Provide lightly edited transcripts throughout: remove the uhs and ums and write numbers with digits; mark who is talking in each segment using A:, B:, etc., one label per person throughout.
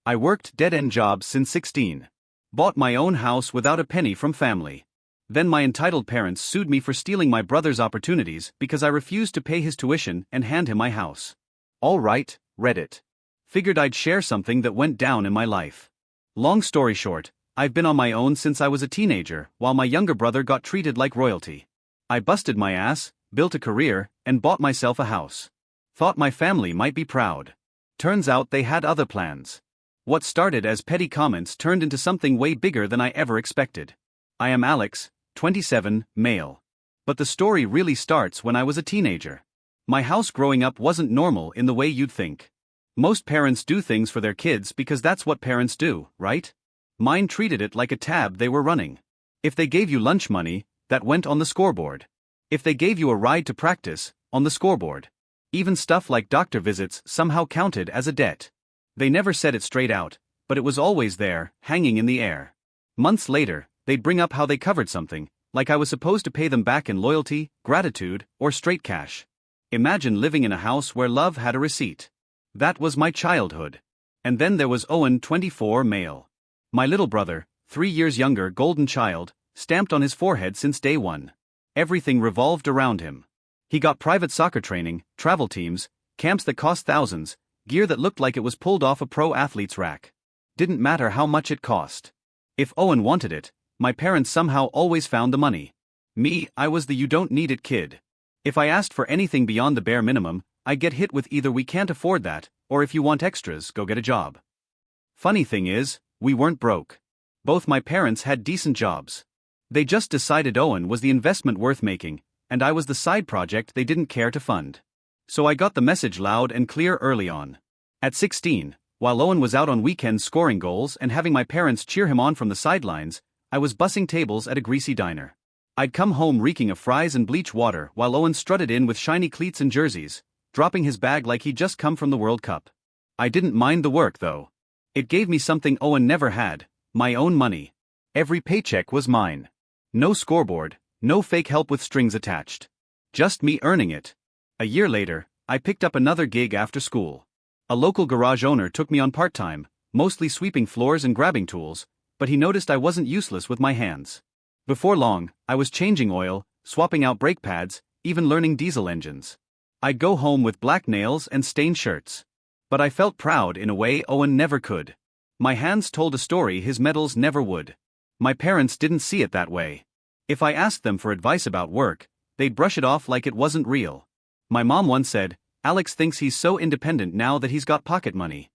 A: I worked dead-end jobs since 16. Bought my own house without a penny from family. Then my entitled parents sued me for stealing my brother's opportunities because I refused to pay his tuition and hand him my house. All right, Reddit. Figured I'd share something that went down in my life. Long story short, I've been on my own since I was a teenager, while my younger brother got treated like royalty. I busted my ass, built a career, and bought myself a house. Thought my family might be proud. Turns out they had other plans. What started as petty comments turned into something way bigger than I ever expected. I am Alex, 27, male. But the story really starts when I was a teenager. My house growing up wasn't normal in the way you'd think. Most parents do things for their kids because that's what parents do, right? Mine treated it like a tab they were running. If they gave you lunch money, that went on the scoreboard. If they gave you a ride to practice, on the scoreboard. Even stuff like doctor visits somehow counted as a debt. They never said it straight out, but it was always there, hanging in the air. Months later, they'd bring up how they covered something, like I was supposed to pay them back in loyalty, gratitude, or straight cash. Imagine living in a house where love had a receipt. That was my childhood. And then there was Owen, 24, male. My little brother, 3 years younger, golden child, stamped on his forehead since day one. Everything revolved around him. He got private soccer training, travel teams, camps that cost thousands, gear that looked like it was pulled off a pro athlete's rack. Didn't matter how much it cost. If Owen wanted it, my parents somehow always found the money. Me, I was the you don't need it kid. If I asked for anything beyond the bare minimum, I'd get hit with either we can't afford that, or if you want extras, go get a job. Funny thing is, we weren't broke. Both my parents had decent jobs. They just decided Owen was the investment worth making, and I was the side project they didn't care to fund. So I got the message loud and clear early on. At 16, while Owen was out on weekends scoring goals and having my parents cheer him on from the sidelines, I was bussing tables at a greasy diner. I'd come home reeking of fries and bleach water while Owen strutted in with shiny cleats and jerseys, dropping his bag like he'd just come from the World Cup. I didn't mind the work though. It gave me something Owen never had, my own money. Every paycheck was mine. No scoreboard, no fake help with strings attached. Just me earning it. A year later, I picked up another gig after school. A local garage owner took me on part-time, mostly sweeping floors and grabbing tools, but he noticed I wasn't useless with my hands. Before long, I was changing oil, swapping out brake pads, even learning diesel engines. I'd go home with black nails and stained shirts. But I felt proud in a way Owen never could. My hands told a story his medals never would. My parents didn't see it that way. If I asked them for advice about work, they'd brush it off like it wasn't real. My mom once said, "Alex thinks he's so independent now that he's got pocket money."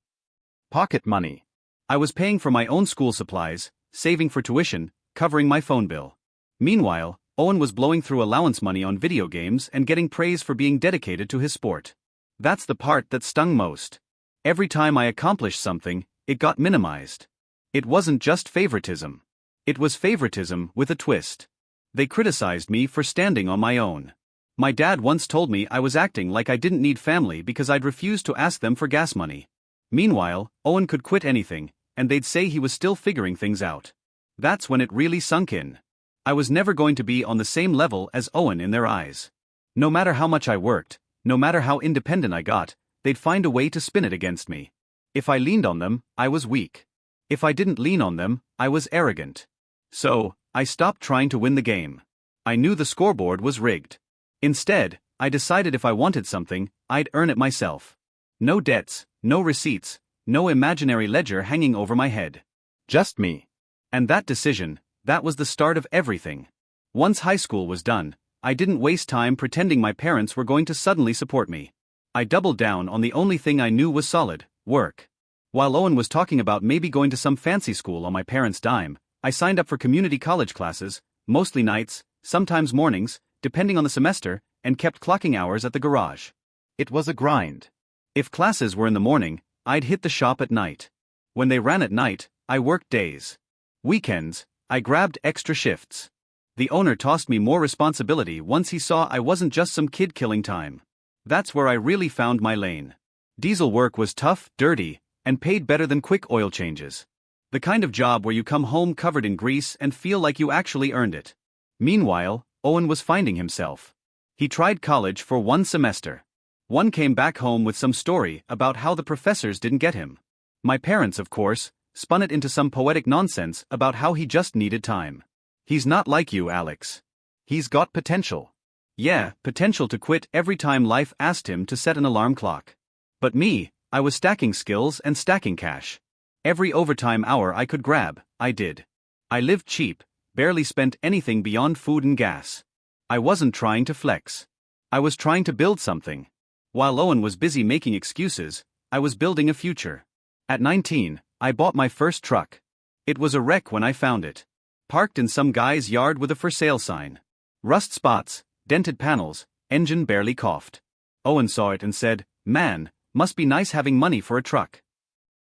A: Pocket money. I was paying for my own school supplies, saving for tuition, covering my phone bill. Meanwhile, Owen was blowing through allowance money on video games and getting praise for being dedicated to his sport. That's the part that stung most. Every time I accomplished something, it got minimized. It wasn't just favoritism. It was favoritism with a twist. They criticized me for standing on my own. My dad once told me I was acting like I didn't need family because I'd refused to ask them for gas money. Meanwhile, Owen could quit anything, and they'd say he was still figuring things out. That's when it really sunk in. I was never going to be on the same level as Owen in their eyes. No matter how much I worked, no matter how independent I got, they'd find a way to spin it against me. If I leaned on them, I was weak. If I didn't lean on them, I was arrogant. So, I stopped trying to win the game. I knew the scoreboard was rigged. Instead, I decided if I wanted something, I'd earn it myself. No debts, no receipts, no imaginary ledger hanging over my head. Just me. And that decision, that was the start of everything. Once high school was done, I didn't waste time pretending my parents were going to suddenly support me. I doubled down on the only thing I knew was solid, work. While Owen was talking about maybe going to some fancy school on my parents' dime, I signed up for community college classes, mostly nights, sometimes mornings, depending on the semester, and kept clocking hours at the garage. It was a grind. If classes were in the morning, I'd hit the shop at night. When they ran at night, I worked days. Weekends, I grabbed extra shifts. The owner tossed me more responsibility once he saw I wasn't just some kid killing time. That's where I really found my lane. Diesel work was tough, dirty, and paid better than quick oil changes. The kind of job where you come home covered in grease and feel like you actually earned it. Meanwhile, Owen was finding himself. He tried college for one semester. One came back home with some story about how the professors didn't get him. My parents, of course, spun it into some poetic nonsense about how he just needed time. He's not like you, Alex. He's got potential. Yeah, potential to quit every time life asked him to set an alarm clock. But me, I was stacking skills and stacking cash. Every overtime hour I could grab, I did. I lived cheap, barely spent anything beyond food and gas. I wasn't trying to flex. I was trying to build something. While Owen was busy making excuses, I was building a future. At 19, I bought my first truck. It was a wreck when I found it. Parked in some guy's yard with a for sale sign. Rust spots, dented panels, engine barely coughed. Owen saw it and said, "Man, must be nice having money for a truck."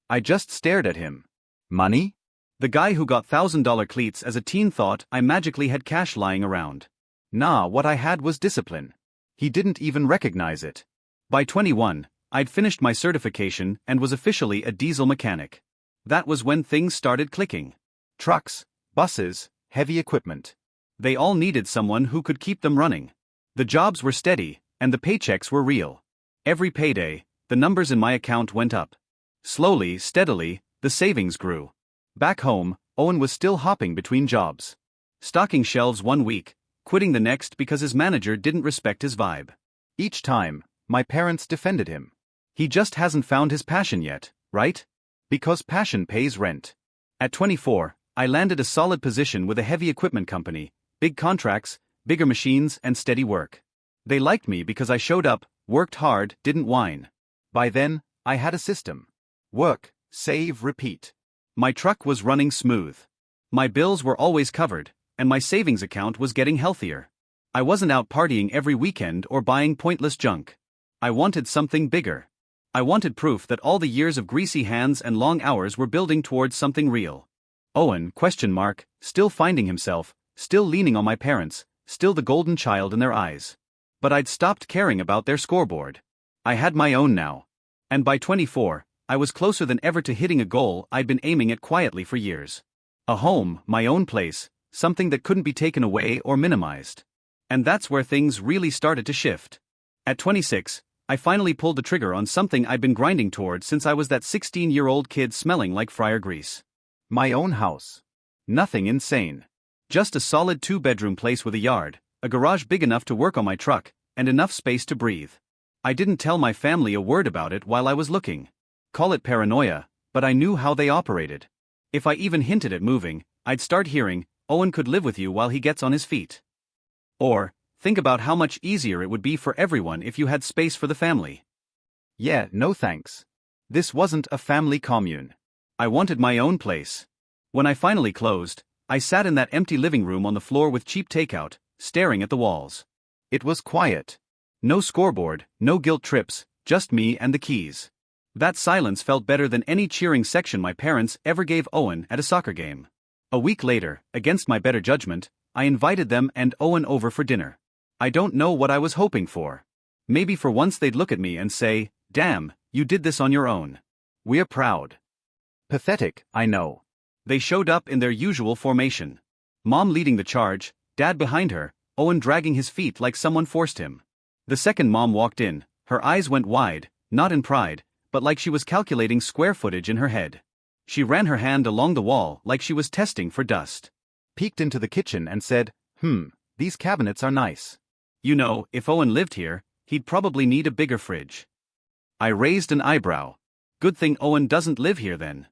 A: I just stared at him. Money? The guy who got $1,000 cleats as a teen thought I magically had cash lying around. Nah, what I had was discipline. He didn't even recognize it. By 21, I'd finished my certification and was officially a diesel mechanic. That was when things started clicking. Trucks, buses, heavy equipment. They all needed someone who could keep them running. The jobs were steady, and the paychecks were real. Every payday, the numbers in my account went up. Slowly, steadily, the savings grew. Back home, Owen was still hopping between jobs. Stocking shelves one week, quitting the next because his manager didn't respect his vibe. Each time, my parents defended him. He just hasn't found his passion yet, right? Because passion pays rent. At 24, I landed a solid position with a heavy equipment company, big contracts, bigger machines, and steady work. They liked me because I showed up, worked hard, didn't whine. By then, I had a system. Work, save, repeat. My truck was running smooth. My bills were always covered, and my savings account was getting healthier. I wasn't out partying every weekend or buying pointless junk. I wanted something bigger. I wanted proof that all the years of greasy hands and long hours were building towards something real. Owen, still finding himself, still leaning on my parents, still the golden child in their eyes. But I'd stopped caring about their scoreboard. I had my own now. And by 24, I was closer than ever to hitting a goal I'd been aiming at quietly for years. A home, my own place, something that couldn't be taken away or minimized. And that's where things really started to shift. At 26, I finally pulled the trigger on something I'd been grinding toward since I was that 16-year-old kid smelling like fryer grease. My own house. Nothing insane. Just a solid 2-bedroom place with a yard, a garage big enough to work on my truck, and enough space to breathe. I didn't tell my family a word about it while I was looking. Call it paranoia, but I knew how they operated. If I even hinted at moving, I'd start hearing, "Owen could live with you while he gets on his feet." Or, "Think about how much easier it would be for everyone if you had space for the family." Yeah, no thanks. This wasn't a family commune. I wanted my own place. When I finally closed, I sat in that empty living room on the floor with cheap takeout, staring at the walls. It was quiet. No scoreboard, no guilt trips, just me and the keys. That silence felt better than any cheering section my parents ever gave Owen at a soccer game. A week later, against my better judgment, I invited them and Owen over for dinner. I don't know what I was hoping for. Maybe for once they'd look at me and say, "Damn, you did this on your own. We're proud." Pathetic, I know. They showed up in their usual formation. Mom leading the charge, Dad behind her, Owen dragging his feet like someone forced him. The second Mom walked in, her eyes went wide, not in pride, but like she was calculating square footage in her head. She ran her hand along the wall like she was testing for dust. Peeked into the kitchen and said, "These cabinets are nice. You know, if Owen lived here, he'd probably need a bigger fridge." I raised an eyebrow. Good thing Owen doesn't live here then.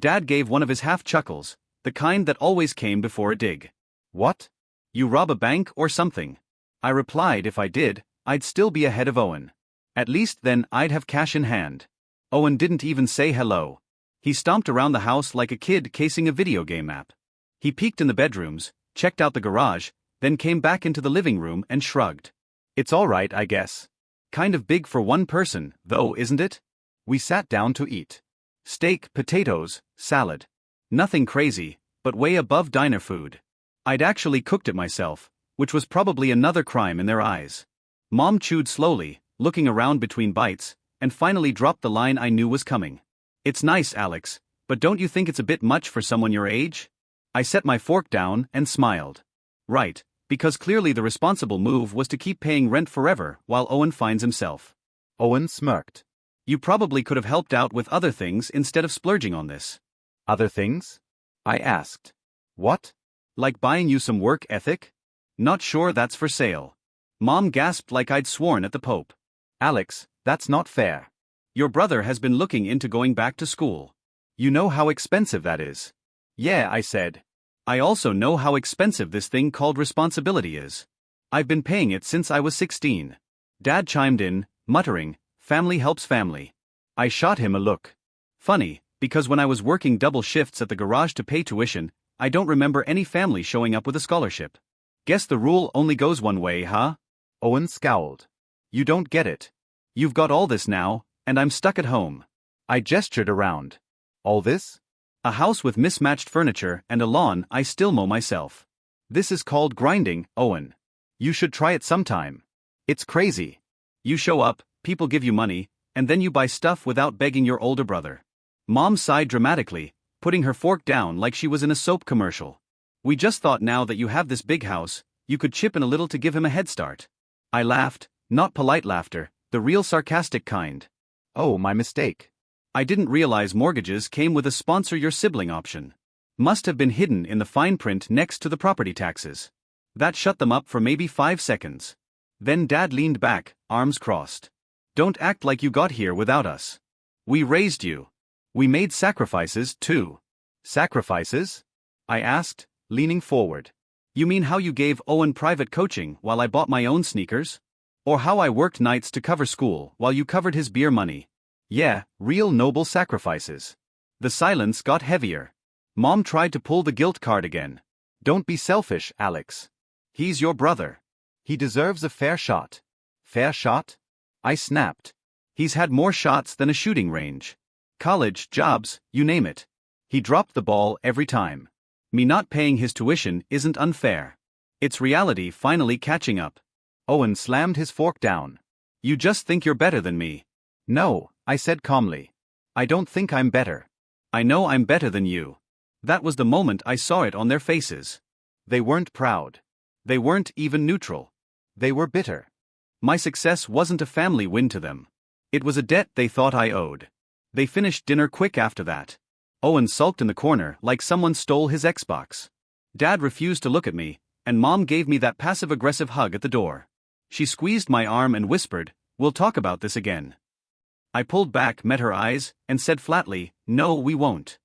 A: Dad gave one of his half chuckles, the kind that always came before a dig. "What? You rob a bank or something?" I replied if I did, I'd still be ahead of Owen. At least then I'd have cash in hand. Owen didn't even say hello. He stomped around the house like a kid casing a video game map. He peeked in the bedrooms, checked out the garage, then came back into the living room and shrugged. "It's all right, I guess. Kind of big for one person, though, isn't it?" We sat down to eat. Steak, potatoes, salad. Nothing crazy, but way above diner food. I'd actually cooked it myself, which was probably another crime in their eyes. Mom chewed slowly, looking around between bites, and finally dropped the line I knew was coming. "It's nice, Alex, but don't you think it's a bit much for someone your age?" I set my fork down and smiled. Right, because clearly the responsible move was to keep paying rent forever while Owen finds himself. Owen smirked. You probably could have helped out with other things instead of splurging on this.
B: Other things? I asked. What?
A: Like buying you some work ethic? Not sure that's for sale. Mom gasped like I'd sworn at the Pope.
B: Alex, that's not fair.
A: Your brother has been looking into going back to school. You know how expensive that is.
B: Yeah, I said.
A: I also know how expensive this thing called responsibility is. I've been paying it since I was 16. Dad chimed in, muttering, family helps family. I shot him a look. Funny, because when I was working double shifts at the garage to pay tuition, I don't remember any family showing up with a scholarship. Guess the rule only goes one way, huh?
B: Owen scowled.
A: You don't get it. You've got all this now, and I'm stuck at home.
B: I gestured around. All this?
A: A house with mismatched furniture and a lawn I still mow myself. This is called grinding, Owen. You should try it sometime. It's crazy. You show up, people give you money, and then you buy stuff without begging your older brother. Mom sighed dramatically, putting her fork down like she was in a soap commercial. We just thought now that you have this big house, you could chip in a little to give him a head start. I laughed, not polite laughter, the real sarcastic kind.
B: Oh, my mistake.
A: I didn't realize mortgages came with a sponsor your sibling option. Must have been hidden in the fine print next to the property taxes. That shut them up for maybe 5 seconds. Then Dad leaned back, arms crossed. Don't act like you got here without us. We raised you. We made sacrifices, too.
B: Sacrifices?
A: I asked, leaning forward. You mean how you gave Owen private coaching while I bought my own sneakers? Or how I worked nights to cover school while you covered his beer money? Yeah, real noble sacrifices. The silence got heavier. Mom tried to pull the guilt card again.
B: Don't be selfish, Alex.
A: He's your brother.
B: He deserves a fair shot. Fair shot? I snapped.
A: He's had more shots than a shooting range. College, jobs, you name it. He dropped the ball every time. Me not paying his tuition isn't unfair. It's reality finally catching up.
B: Owen slammed his fork down.
A: You just think you're better than me.
B: No, I said calmly. I don't think I'm better.
A: I know I'm better than you. That was the moment I saw it on their faces.
B: They weren't proud.
A: They weren't even neutral.
B: They were bitter.
A: My success wasn't a family win to them. It was a debt they thought I owed. They finished dinner quick after that. Owen sulked in the corner like someone stole his Xbox. Dad refused to look at me, and Mom gave me that passive-aggressive hug at the door. She squeezed my arm and whispered, "We'll talk about this again." I pulled back, met her eyes, and said flatly, "No, we won't."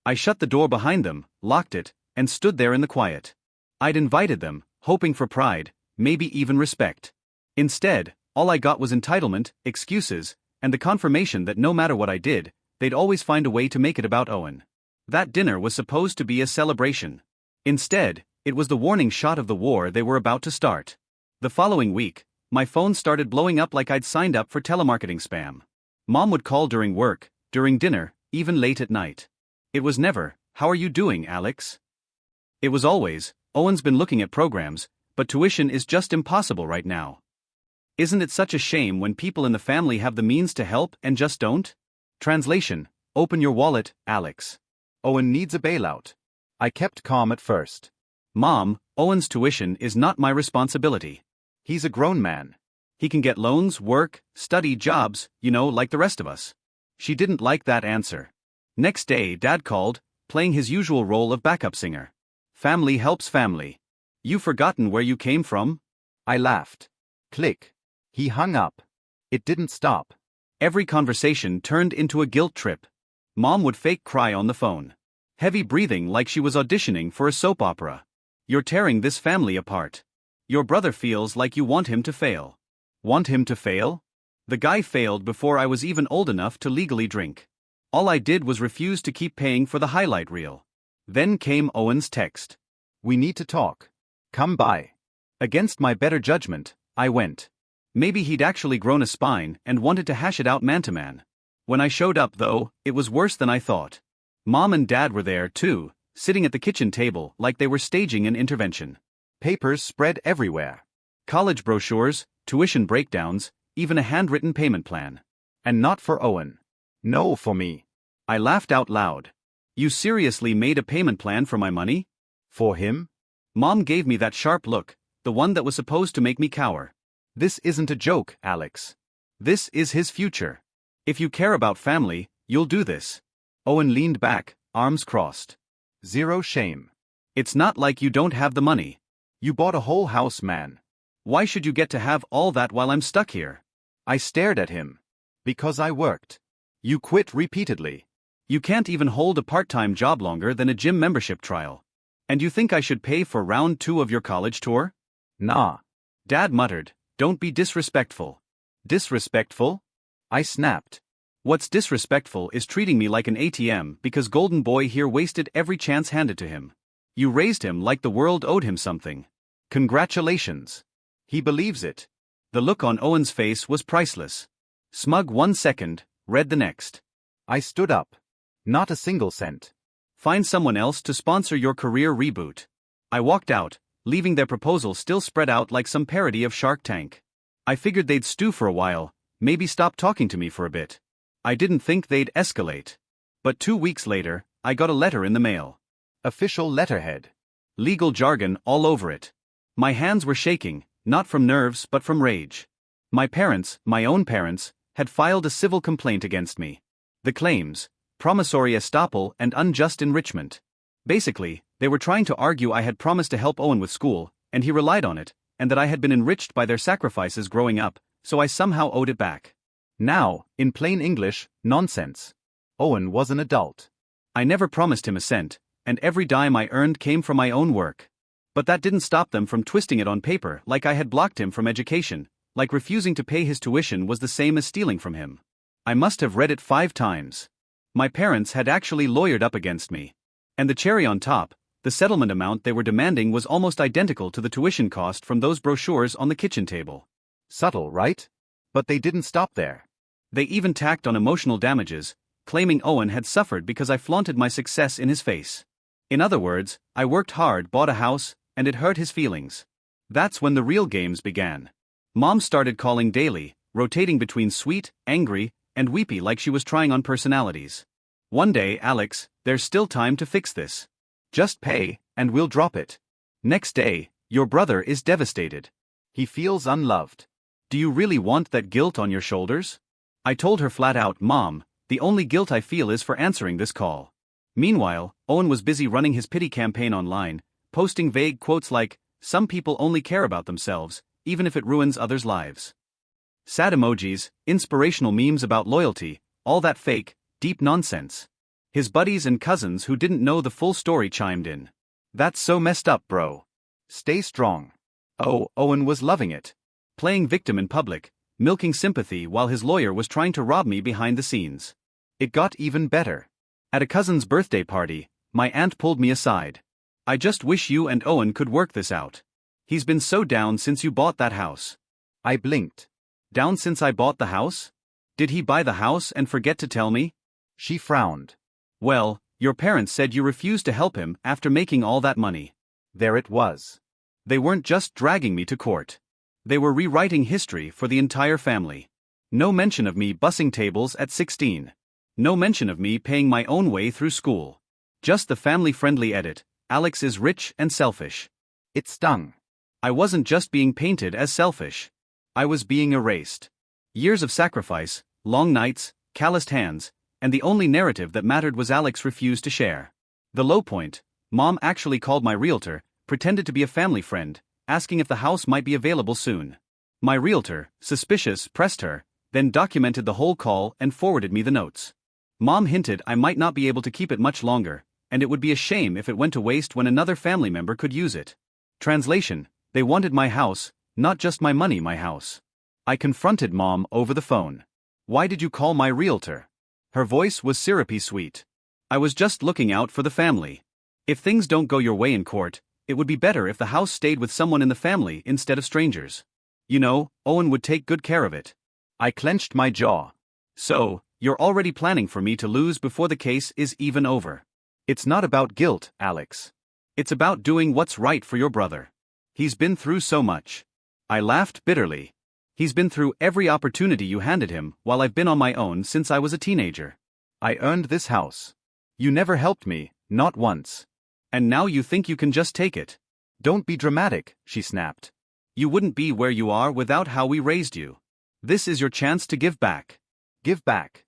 A: I shut the door behind them, locked it, and stood there in the quiet. I'd invited them, hoping for pride, maybe even respect. Instead, all I got was entitlement, excuses, and the confirmation that no matter what I did, they'd always find a way to make it about Owen. That dinner was supposed to be a celebration. Instead, it was the warning shot of the war they were about to start. The following week, my phone started blowing up like I'd signed up for telemarketing spam. Mom would call during work, during dinner, even late at night. It was never, "How are you doing, Alex?" It was always, "Owen's been looking at programs, but tuition is just impossible right now." Isn't it such a shame when people in the family have the means to help and just don't? Translation: open your wallet, Alex.
B: Owen needs a bailout. I kept calm at first.
A: Mom, Owen's tuition is not my responsibility.
B: He's a grown man.
A: He can get loans, work, study, jobs, like the rest of us. She didn't like that answer. Next day, Dad called, playing his usual role of backup singer. Family helps family. You forgotten where you came from?
B: I laughed. Click. He hung up. It didn't stop.
A: Every conversation turned into a guilt trip. Mom would fake cry on the phone. Heavy breathing like she was auditioning for a soap opera. You're tearing this family apart. Your brother feels like you want him to fail. Want him to fail? The guy failed before I was even old enough to legally drink. All I did was refuse to keep paying for the highlight reel. Then came Owen's text.
B: We need to talk. Come by. Against my better judgment, I went.
A: Maybe he'd actually grown a spine and wanted to hash it out man to man. When I showed up, though, it was worse than I thought. Mom and Dad were there, too, sitting at the kitchen table like they were staging an intervention.
B: Papers spread everywhere.
A: College brochures, tuition breakdowns, even a handwritten payment plan.
B: And not for Owen. No, for me.
A: I laughed out loud. You seriously made a payment plan for my money?
B: For him?
A: Mom gave me that sharp look, the one that was supposed to make me cower.
B: This isn't a joke, Alex.
A: This is his future. If you care about family, you'll do this.
B: Owen leaned back, arms crossed. Zero shame.
A: It's not like you don't have the money.
B: You bought a whole house, man.
A: Why should you get to have all that while I'm stuck here?
B: I stared at him. Because I worked. You quit repeatedly.
A: You can't even hold a part-time job longer than a gym membership trial. And you think I should pay for round 2 of your college tour?
B: Nah.
A: Dad muttered, "Don't be disrespectful."
B: Disrespectful? I snapped.
A: What's disrespectful is treating me like an ATM because Golden Boy here wasted every chance handed to him. You raised him like the world owed him something.
B: Congratulations. He believes it.
A: The look on Owen's face was priceless. Smug 1 second, red the next.
B: I stood up. Not a single cent.
A: Find someone else to sponsor your career reboot. I walked out, leaving their proposal still spread out like some parody of Shark Tank. I figured they'd stew for a while, maybe stop talking to me for a bit. I didn't think they'd escalate. But 2 weeks later, I got a letter in the mail.
B: Official letterhead.
A: Legal jargon all over it. My hands were shaking, not from nerves but from rage. My parents, my own parents, had filed a civil complaint against me. The claims: promissory estoppel and unjust enrichment. Basically, they were trying to argue I had promised to help Owen with school, and he relied on it, and that I had been enriched by their sacrifices growing up, so I somehow owed it back.
B: Now, in plain English, nonsense. Owen was an adult.
A: I never promised him a cent, and every dime I earned came from my own work. But that didn't stop them from twisting it on paper like I had blocked him from education, like refusing to pay his tuition was the same as stealing from him. I must have read it 5 times. My parents had actually lawyered up against me. And the cherry on top, the settlement amount they were demanding was almost identical to the tuition cost from those brochures on the kitchen table.
B: Subtle, right? But they didn't stop there.
A: They even tacked on emotional damages, claiming Owen had suffered because I flaunted my success in his face. In other words, I worked hard, bought a house, and it hurt his feelings. That's when the real games began. Mom started calling daily, rotating between sweet, angry, and weepy like she was trying on personalities. One day, "Alex, there's still time to fix this. Just pay, and we'll drop it." Next day, "Your brother is devastated.
B: He feels unloved.
A: Do you really want that guilt on your shoulders?" I told her flat out, "Mom, the only guilt I feel is for answering this call." Meanwhile, Owen was busy running his pity campaign online, posting vague quotes like, "Some people only care about themselves, even if it ruins others' lives." Sad emojis, inspirational memes about loyalty, all that fake, deep nonsense. His buddies and cousins who didn't know the full story chimed in. "That's so messed up, bro.
B: Stay strong." Oh, Owen was loving it.
A: Playing victim in public, milking sympathy while his lawyer was trying to rob me behind the scenes.
B: It got even better.
A: At a cousin's birthday party, my aunt pulled me aside. "I just wish you and Owen could work this out. He's been so down since you bought that house."
B: I blinked.
A: Down since I bought the house? Did he buy the house and forget to tell me?
B: She frowned.
A: Well, your parents said you refused to help him after making all that money.
B: There it was.
A: They weren't just dragging me to court. They were rewriting history for the entire family. No mention of me bussing tables at 16. No mention of me paying my own way through school. Just the family-friendly edit: "Alex is rich and selfish."
B: It stung.
A: I wasn't just being painted as selfish. I was being erased. Years of sacrifice, long nights, calloused hands, and the only narrative that mattered was Alex refused to share. The low point: Mom actually called my realtor, pretended to be a family friend, asking if the house might be available soon. My realtor, suspicious, pressed her, then documented the whole call and forwarded me the notes. Mom hinted I might not be able to keep it much longer, and it would be a shame if it went to waste when another family member could use it. Translation: they wanted my house, not just my money, my house. I confronted Mom over the phone. "Why did you call my realtor?" Her voice was syrupy sweet. "I was just looking out for the family. If things don't go your way in court, it would be better if the house stayed with someone in the family instead of strangers. You know, Owen would take good care of it." I clenched my jaw. "So, you're already planning for me to lose before the case is even over."
B: It's not about guilt, Alex.
A: It's about doing what's right for your brother. He's been through so much. I laughed bitterly. He's been through every opportunity you handed him while I've been on my own since I was a teenager.
B: I earned this house. You never helped me, not once.
A: And now you think you can just take it?
B: Don't be dramatic, she snapped.
A: You wouldn't be where you are without how we raised you. This is your chance to give back.
B: Give back.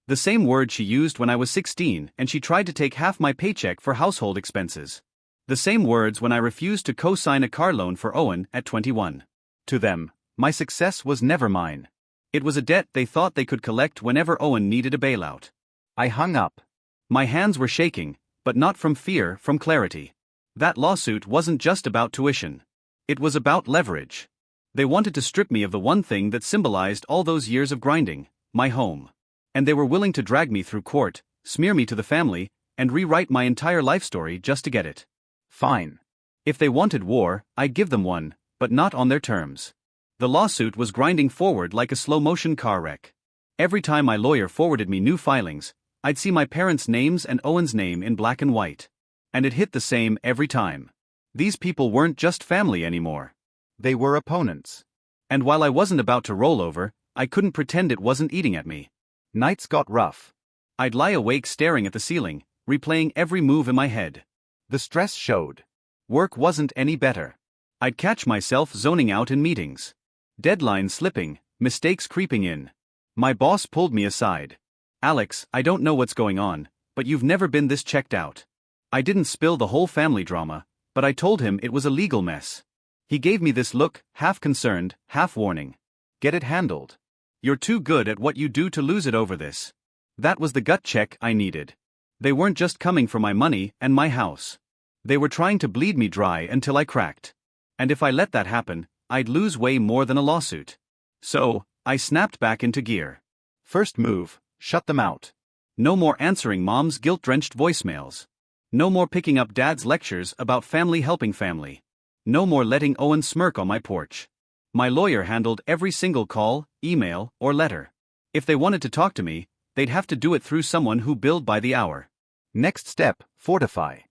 A: The same word she used when I was 16 and she tried to take half my paycheck for household expenses. The same words when I refused to co-sign a car loan for Owen at 21.
B: To them, my success was never mine.
A: It was a debt they thought they could collect whenever Owen needed a bailout.
B: I hung up.
A: My hands were shaking, but not from fear, from clarity. That lawsuit wasn't just about tuition. It was about leverage. They wanted to strip me of the one thing that symbolized all those years of grinding, my home. And they were willing to drag me through court, smear me to the family, and rewrite my entire life story just to get it.
B: Fine.
A: If they wanted war, I'd give them one, but not on their terms. The lawsuit was grinding forward like a slow-motion car wreck. Every time my lawyer forwarded me new filings, I'd see my parents' names and Owen's name in black and white. And it hit the same every time. These people weren't just family anymore.
B: They were opponents.
A: And while I wasn't about to roll over, I couldn't pretend it wasn't eating at me.
B: Nights got rough.
A: I'd lie awake staring at the ceiling, replaying every move in my head.
B: The stress showed.
A: Work wasn't any better. I'd catch myself zoning out in meetings. Deadlines slipping, mistakes creeping in. My boss pulled me aside. "Alex, I don't know what's going on, but you've never been this checked out." I didn't spill the whole family drama, but I told him it was a legal mess. He gave me this look, half concerned, half warning.
B: Get it handled.
A: You're too good at what you do to lose it over this. That was the gut check I needed. They weren't just coming for my money and my house. They were trying to bleed me dry until I cracked. And if I let that happen, I'd lose way more than a lawsuit. So, I snapped back into gear.
B: First move, shut them out.
A: No more answering mom's guilt-drenched voicemails. No more picking up dad's lectures about family helping family. No more letting Owen smirk on my porch. My lawyer handled every single call, email, or letter. If they wanted to talk to me, they'd have to do it through someone who billed by the hour.
B: Next step, fortify.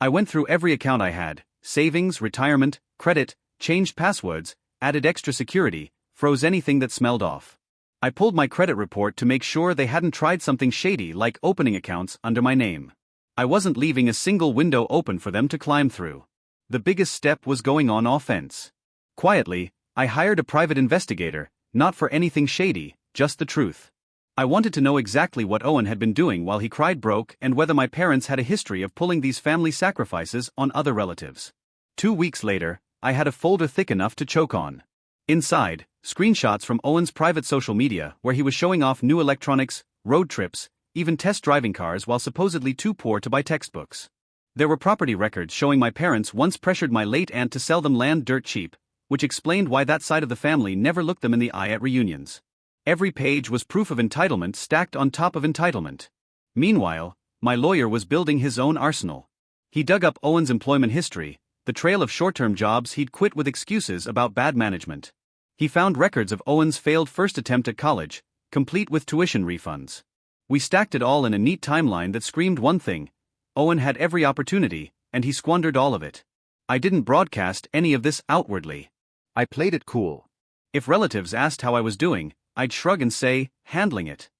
A: I went through every account I had, savings, retirement, credit, changed passwords, added extra security, froze anything that smelled off. I pulled my credit report to make sure they hadn't tried something shady like opening accounts under my name. I wasn't leaving a single window open for them to climb through. The biggest step was going on offense. Quietly, I hired a private investigator, not for anything shady, just the truth. I wanted to know exactly what Owen had been doing while he cried broke and whether my parents had a history of pulling these family sacrifices on other relatives. 2 weeks later, I had a folder thick enough to choke on. Inside, screenshots from Owen's private social media where he was showing off new electronics, road trips, even test driving cars while supposedly too poor to buy textbooks. There were property records showing my parents once pressured my late aunt to sell them land dirt cheap, which explained why that side of the family never looked them in the eye at reunions. Every page was proof of entitlement stacked on top of entitlement. Meanwhile, my lawyer was building his own arsenal. He dug up Owen's employment history, the trail of short-term jobs he'd quit with excuses about bad management. He found records of Owen's failed first attempt at college, complete with tuition refunds. We stacked it all in a neat timeline that screamed one thing: Owen had every opportunity, and he squandered all of it. I didn't broadcast any of this outwardly.
B: I played it cool.
A: If relatives asked how I was doing, I'd shrug and say, handling it.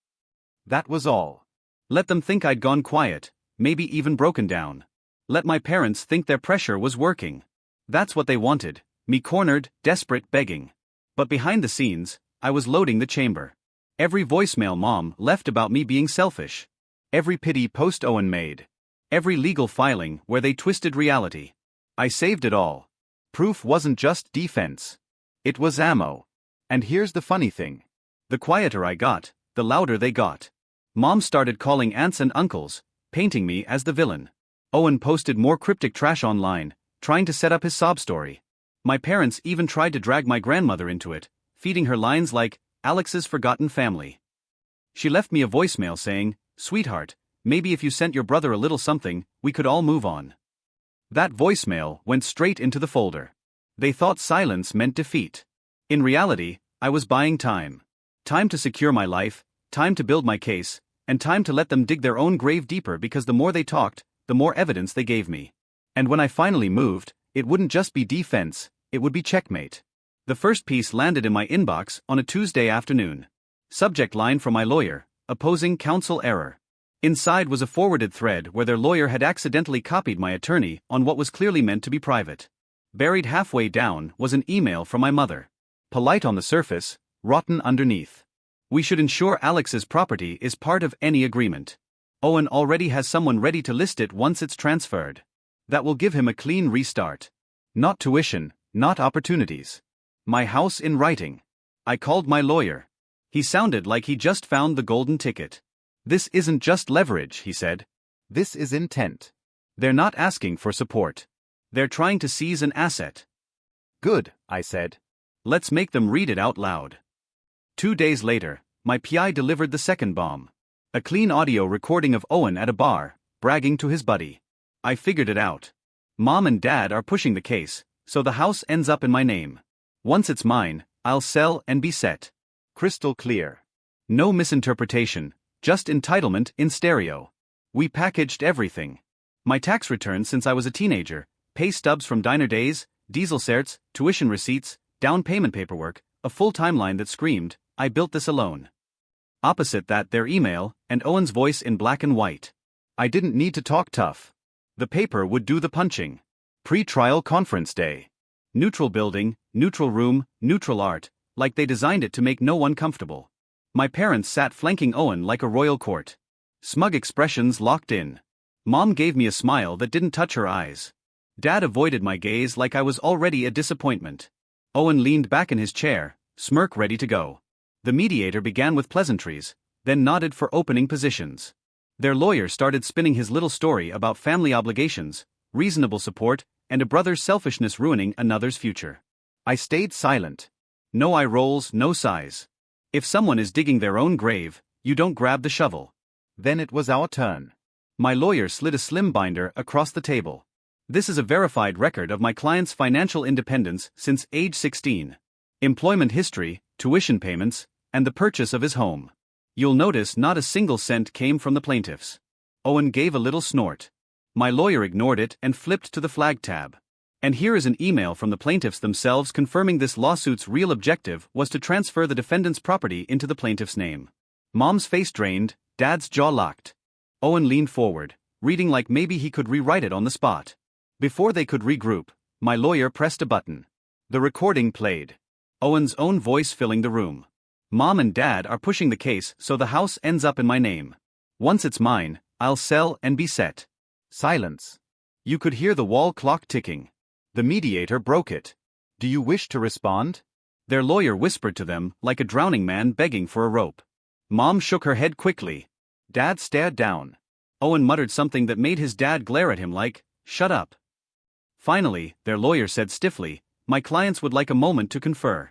B: That was all.
A: Let them think I'd gone quiet, maybe even broken down. Let my parents think their pressure was working. That's what they wanted, me cornered, desperate, begging. But behind the scenes, I was loading the chamber. Every voicemail mom left about me being selfish. Every pity post Owen made. Every legal filing where they twisted reality. I saved it all.
B: Proof wasn't just defense. It was ammo. And here's the funny thing.
A: The quieter I got, the louder they got. Mom started calling aunts and uncles, painting me as the villain. Owen posted more cryptic trash online, trying to set up his sob story. My parents even tried to drag my grandmother into it, feeding her lines like, "Alex's forgotten family." She left me a voicemail saying, "Sweetheart, maybe if you sent your brother a little something, we could all move on." That voicemail went straight into the folder. They thought silence meant defeat. In reality, I was buying time. Time to secure my life, time to build my case, and time to let them dig their own grave deeper because the more they talked, the more evidence they gave me. And when I finally moved, it wouldn't just be defense, it would be checkmate. The first piece landed in my inbox on a Tuesday afternoon. Subject line from my lawyer: opposing counsel error. Inside was a forwarded thread where their lawyer had accidentally copied my attorney on what was clearly meant to be private. Buried halfway down was an email from my mother. Polite on the surface, rotten underneath. We should ensure Alex's property is part of any agreement. Owen already has someone ready to list it once it's transferred. That will give him a clean restart. Not tuition, not opportunities. My house in writing. I called my lawyer. He sounded like he just found the golden ticket. This isn't just leverage, he said.
B: This is intent.
A: They're not asking for support. They're trying to seize an asset.
B: Good, I said.
A: Let's make them read it out loud. 2 days later, my PI delivered the second bomb. A clean audio recording of Owen at a bar, bragging to his buddy. I figured it out. Mom and Dad are pushing the case, so the house ends up in my name. Once it's mine, I'll sell and be set.
B: Crystal clear.
A: No misinterpretation, just entitlement in stereo. We packaged everything. My tax returns since I was a teenager, pay stubs from diner days, diesel certs, tuition receipts, down payment paperwork, a full timeline that screamed, I built this alone. Opposite that, their email, and Owen's voice in black and white. I didn't need to talk tough. The paper would do the punching. Pre-trial conference day. Neutral building, neutral room, neutral art, like they designed it to make no one comfortable. My parents sat flanking Owen like a royal court. Smug expressions locked in. Mom gave me a smile that didn't touch her eyes. Dad avoided my gaze like I was already a disappointment. Owen leaned back in his chair, smirk ready to go. The mediator began with pleasantries, then nodded for opening positions. Their lawyer started spinning his little story about family obligations, reasonable support, and a brother's selfishness ruining another's future. I stayed silent. No eye rolls, no sighs. If someone is digging their own grave, you don't grab the shovel.
B: Then it was our turn.
A: My lawyer slid a slim binder across the table. This is a verified record of my client's financial independence since age 16. Employment history, tuition payments, and the purchase of his home. You'll notice not a single cent came from the plaintiffs. Owen gave a little snort. My lawyer ignored it and flipped to the flag tab. And here is an email from the plaintiffs themselves confirming this lawsuit's real objective was to transfer the defendant's property into the plaintiff's name. Mom's face drained, Dad's jaw locked. Owen leaned forward, reading like maybe he could rewrite it on the spot. Before they could regroup, my lawyer pressed a button. The recording played. Owen's own voice filling the room. Mom and Dad are pushing the case so the house ends up in my name. Once it's mine, I'll sell and be set.
B: Silence.
A: You could hear the wall clock ticking. The mediator broke it.
B: Do you wish to respond?
A: Their lawyer whispered to them like a drowning man begging for a rope. Mom shook her head quickly. Dad stared down. Owen muttered something that made his dad glare at him like, shut up. Finally, their lawyer said stiffly, my clients would like a moment to confer.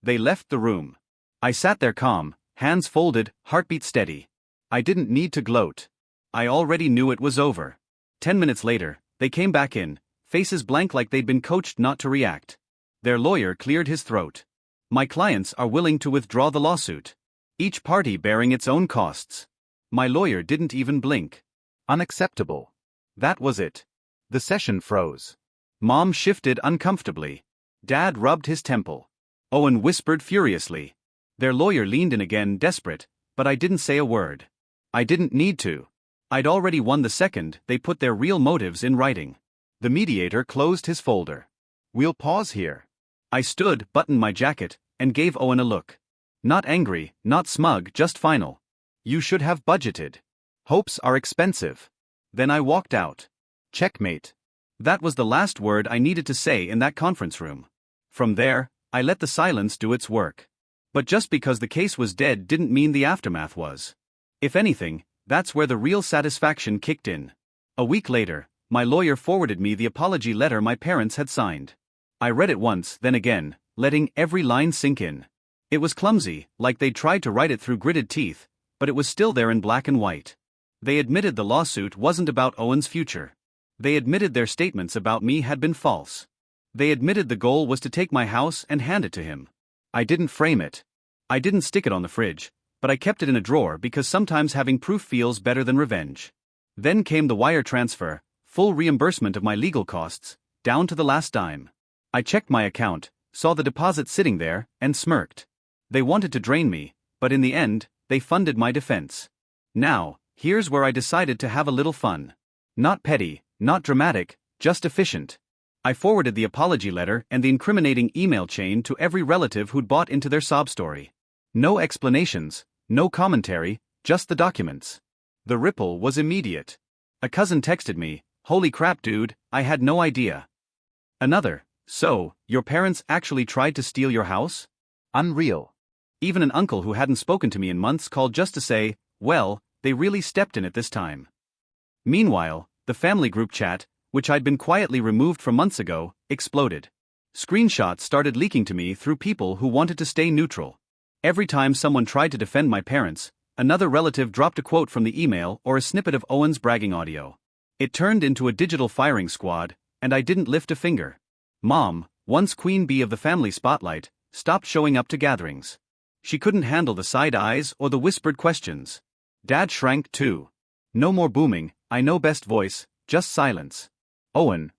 A: They left the room. I sat there calm, hands folded, heartbeat steady. I didn't need to gloat. I already knew it was over. 10 minutes later, they came back in, faces blank like they'd been coached not to react. Their lawyer cleared his throat. My clients are willing to withdraw the lawsuit. Each party bearing its own costs. My lawyer didn't even blink.
B: Unacceptable.
A: That was it.
B: The session froze.
A: Mom shifted uncomfortably. Dad rubbed his temple. Owen whispered furiously. Their lawyer leaned in again, desperate, but I didn't say a word. I didn't need to. I'd already won the second they put their real motives in writing. The mediator closed his folder.
B: We'll pause here.
A: I stood, buttoned my jacket, and gave Owen a look. Not angry, not smug, just final. You should have budgeted. Hopes are expensive. Then I walked out.
B: Checkmate.
A: That was the last word I needed to say in that conference room. From there, I let the silence do its work. But just because the case was dead didn't mean the aftermath was. If anything, that's where the real satisfaction kicked in. A week later, my lawyer forwarded me the apology letter my parents had signed. I read it once, then again, letting every line sink in. It was clumsy, like they'd tried to write it through gritted teeth, but it was still there in black and white. They admitted the lawsuit wasn't about Owen's future. They admitted their statements about me had been false. They admitted the goal was to take my house and hand it to him. I didn't frame it. I didn't stick it on the fridge, but I kept it in a drawer because sometimes having proof feels better than revenge. Then came the wire transfer, full reimbursement of my legal costs, down to the last dime. I checked my account, saw the deposit sitting there, and smirked. They wanted to drain me, but in the end, they funded my defense. Now, here's where I decided to have a little fun. Not petty, not dramatic, just efficient. I forwarded the apology letter and the incriminating email chain to every relative who'd bought into their sob story. No explanations, no commentary, just the documents. The ripple was immediate. A cousin texted me, "Holy crap, dude, I had no idea." Another, "So, your parents actually tried to steal your house?"
B: Unreal.
A: Even an uncle who hadn't spoken to me in months called just to say, "Well, they really stepped in it this time." Meanwhile, the family group chat, which I'd been quietly removed from months ago, exploded. Screenshots started leaking to me through people who wanted to stay neutral. Every time someone tried to defend my parents, another relative dropped a quote from the email or a snippet of Owen's bragging audio. It turned into a digital firing squad, and I didn't lift a finger. Mom, once queen bee of the family spotlight, stopped showing up to gatherings. She couldn't handle the side eyes or the whispered questions. Dad shrank too. No more booming, "I know best" voice, just silence.
B: Owen, ?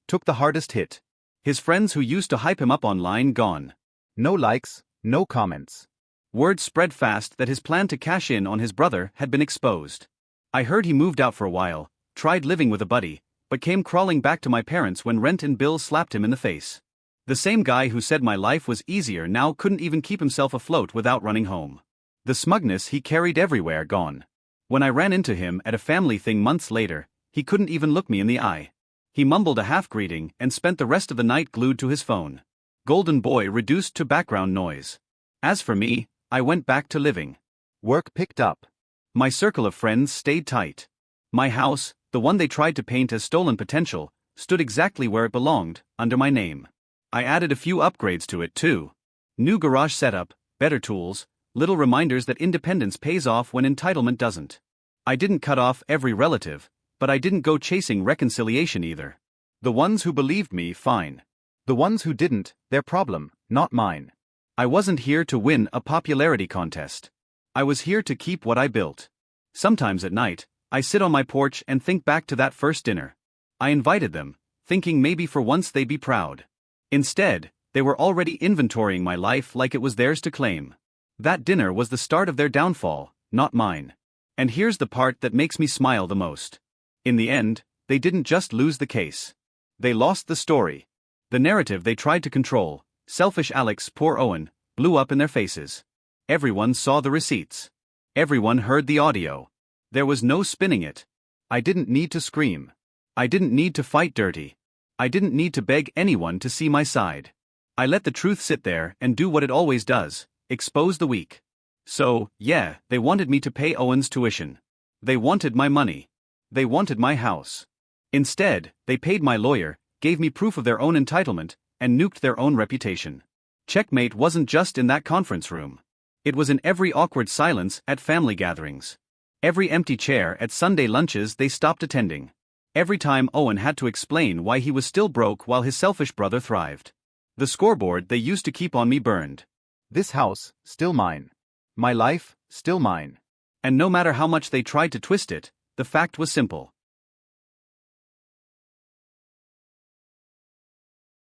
B: Took the hardest hit.
A: His friends who used to hype him up online gone.
B: No likes, no comments.
A: Word spread fast that his plan to cash in on his brother had been exposed. I heard he moved out for a while, tried living with a buddy, but came crawling back to my parents when rent and bills slapped him in the face. The same guy who said my life was easier now couldn't even keep himself afloat without running home. The smugness he carried everywhere gone. When I ran into him at a family thing months later, he couldn't even look me in the eye. He mumbled a half-greeting and spent the rest of the night glued to his phone. Golden boy reduced to background noise. As for me, I went back to living.
B: Work picked up.
A: My circle of friends stayed tight. My house, the one they tried to paint as stolen potential, stood exactly where it belonged, under my name. I added a few upgrades to it too. New garage setup, better tools, little reminders that independence pays off when entitlement doesn't. I didn't cut off every relative, but I didn't go chasing reconciliation either. The ones who believed me, fine.
B: The ones who didn't, their problem, not mine.
A: I wasn't here to win a popularity contest. I was here to keep what I built. Sometimes at night, I sit on my porch and think back to that first dinner. I invited them, thinking maybe for once they'd be proud. Instead, they were already inventorying my life like it was theirs to claim. That dinner was the start of their downfall, not mine. And here's the part that makes me smile the most. In the end, they didn't just lose the case. They lost the story. The narrative they tried to control, selfish Alex, poor Owen, blew up in their faces. Everyone saw the receipts. Everyone heard the audio. There was no spinning it. I didn't need to scream. I didn't need to fight dirty. I didn't need to beg anyone to see my side. I let the truth sit there and do what it always does, expose the weak. So, yeah, they wanted me to pay Owen's tuition. They wanted my money. They wanted my house. Instead, they paid my lawyer, gave me proof of their own entitlement, and nuked their own reputation. Checkmate wasn't just in that conference room. It was in every awkward silence at family gatherings. Every empty chair at Sunday lunches they stopped attending. Every time Owen had to explain why he was still broke while his selfish brother thrived. The scoreboard they used to keep on me burned.
B: This house, still mine. My life, still mine.
A: And no matter how much they tried to twist it, the fact was simple.